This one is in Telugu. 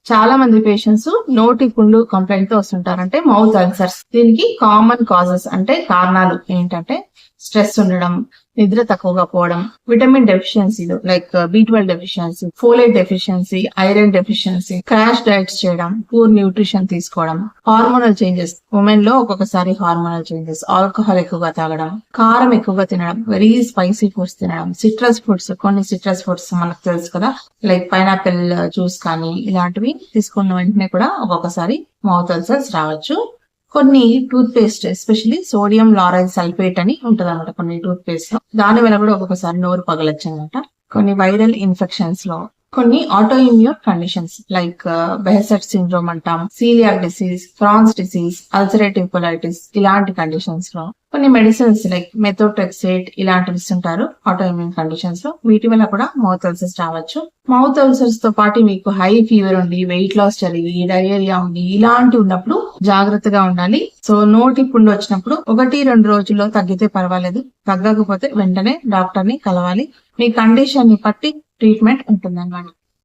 చాలా మంది పేషెంట్స్ నోటి పుండు కంప్లైంట్ తో వస్తుంటారు, అంటే మౌత్ అల్సర్స్. దీనికి కామన్ కాజెస్ అంటే కారణాలు ఏంటంటే స్ట్రెస్ ఉండడం, నిద్ర తక్కువగా పోవడం, విటమిన్ డెఫిషియన్సీలు like B12 deficiency, folate deficiency, iron deficiency, crash diets చేయడం, పూర్ న్యూట్రిషన్ తీసుకోవడం, హార్మోనల్ చేంజెస్, ఉమెన్ లో ఒక్కొక్కసారి హార్మోనల్ చేంజెస్, ఆల్కహాల్ ఎక్కువగా తాగడం, కారం ఎక్కువగా తినడం, వెరీ స్పైసీ ఫుడ్స్ తినడం, సిట్రస్ ఫుడ్స్, కొన్ని సిట్రస్ ఫుడ్స్ మనకు తెలుసు కదా, లైక్ పైనాపిల్ జ్యూస్ కానీ ఇలాంటివి తీసుకున్న వెంటనే కూడా ఒక్కొక్కసారి మౌత్ అల్సర్స్ రావచ్చు. కొన్ని toothpaste especially sodium lauryl sulphate అని ఉంటది అనమాట కొన్ని టూత్ పేస్ట్ లో, దాని వల్ల కూడా ఒక్కొక్కసారి నోరు పగలొచ్చు అనమాట. కొన్ని వైరల్ ఇన్ఫెక్షన్స్ లో, కొన్ని autoimmune conditions like Behcet syndrome అంటాం, coeliac disease, Crohn's disease, ulcerative colitis, ఇలాంటి కండిషన్స్ లో కొన్ని మెడిసిన్స్ లైక్ మెథోట్రెక్సేట్ ఇలాంటివి ఇస్తుంటారు ఆటో ఇమ్యూన్ కండిషన్స్ లో, వీటి వల్ల కూడా మౌత్ అల్సర్స్ రావచ్చు. మౌత్ అల్సర్స్ తో పాటు మీకు హై ఫీవర్ ఉండి, వెయిట్ లాస్ జరిగి, డయేరియా ఉండి ఇలాంటి ఉన్నప్పుడు జాగ్రత్తగా ఉండాలి. సో నోటి పుండు వచ్చినప్పుడు 1-2 రోజుల్లో తగ్గితే పర్వాలేదు, తగ్గకపోతే వెంటనే డాక్టర్ ని కలవాలి. మీ కండిషన్ ని బట్టి ట్రీట్మెంట్ ఉంటుందన్నమాట.